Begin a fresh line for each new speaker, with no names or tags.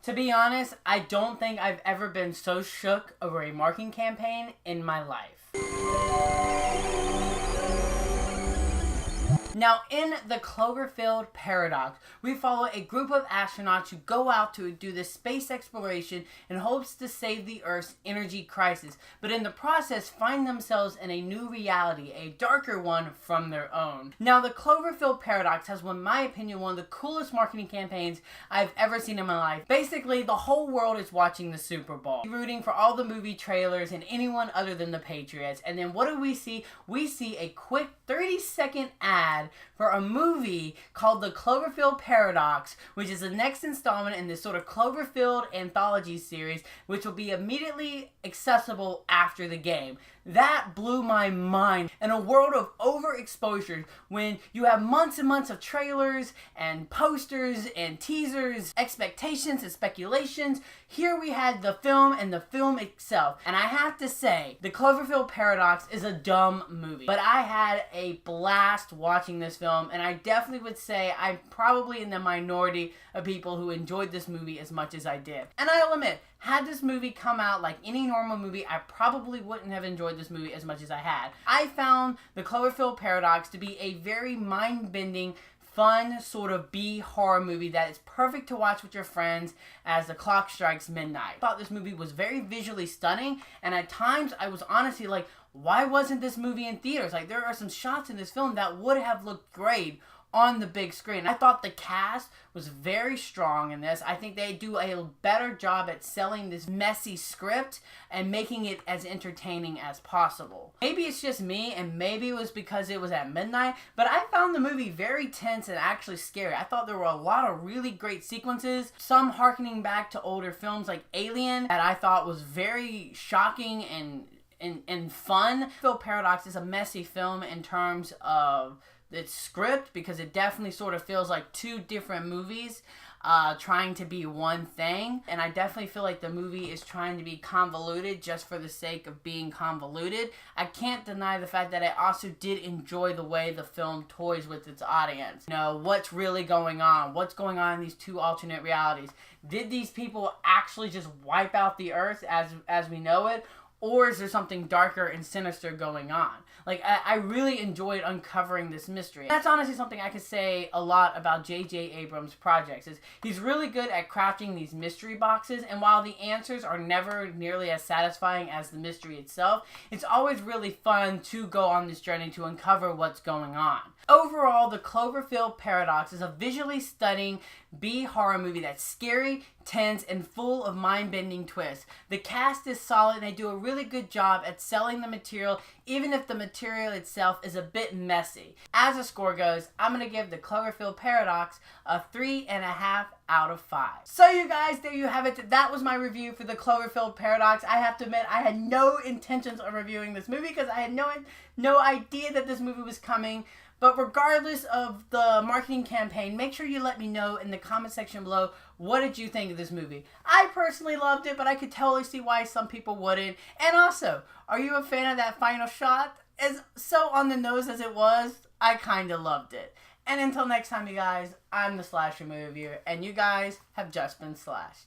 To be honest, I don't think I've ever been so shook over a marketing campaign in my life. Now, in the Cloverfield Paradox, we follow a group of astronauts who go out to do this space exploration in hopes to save the Earth's energy crisis, but in the process find themselves in a new reality, a darker one from their own. Now, the Cloverfield Paradox has, in my opinion, one of the coolest marketing campaigns I've ever seen in my life. Basically, the whole world is watching the Super Bowl, rooting for all the movie trailers and anyone other than the Patriots, and then what do we see? We see a quick 30-second ad for a movie called the Cloverfield Paradox, which is the next installment in this sort of Cloverfield anthology series, which will be immediately accessible after the game. That blew my mind. In a world of overexposure, when you have months and months of trailers and posters and teasers, expectations and speculations, here we had the film and the film itself. And I have to say, the Cloverfield Paradox is a dumb movie, but I had a blast watching this film, and I definitely would say I'm probably in the minority of people who enjoyed this movie as much as I did. And I'll admit, had this movie come out like any normal movie, I probably wouldn't have enjoyed this movie as much as I had. I found the Cloverfield Paradox to be a very mind-bending, fun sort of B-horror movie that is perfect to watch with your friends as the clock strikes midnight. I thought this movie was very visually stunning, and at times I was honestly like, why wasn't this movie in theaters? Like, there are some shots in this film that would have looked great on the big screen. I thought the cast was very strong in this. I think they do a better job at selling this messy script and making it as entertaining as possible. Maybe it's just me, and maybe it was because it was at midnight, but I found the movie very tense and actually scary. I thought there were a lot of really great sequences, some harkening back to older films like Alien that I thought was very shocking and fun. Cloverfield Paradox is a messy film in terms of its script, because it definitely sort of feels like two different movies trying to be one thing, and I definitely feel like the movie is trying to be convoluted just for the sake of being convoluted. I can't deny the fact that I also did enjoy the way the film toys with its audience. You know, what's really going on? What's going on in these two alternate realities? Did these people actually just wipe out the Earth as we know it? Or is there something darker and sinister going on? Like, I really enjoyed uncovering this mystery. That's honestly something I could say a lot about J.J. Abrams' projects. Is he's really good at crafting these mystery boxes, and while the answers are never nearly as satisfying as the mystery itself, it's always really fun to go on this journey to uncover what's going on. Overall, the Cloverfield Paradox is a visually stunning B-horror movie that's scary, tense, and full of mind-bending twists. The cast is solid, and they do a really good job at selling the material, even if the material itself is a bit messy. As a score goes, I'm going to give the Cloverfield Paradox a 3.5 out of 5. So you guys, there you have it. That was my review for the Cloverfield Paradox. I have to admit, I had no intentions of reviewing this movie because I had no idea that this movie was coming. But regardless of the marketing campaign, make sure you let me know in the comment section below, what did you think of this movie? I personally loved it, but I could totally see why some people wouldn't. And also, are you a fan of that final shot? As so on the nose as it was, I kind of loved it. And until next time, you guys, I'm the Slasher Movie Reviewer, and you guys have just been slashed.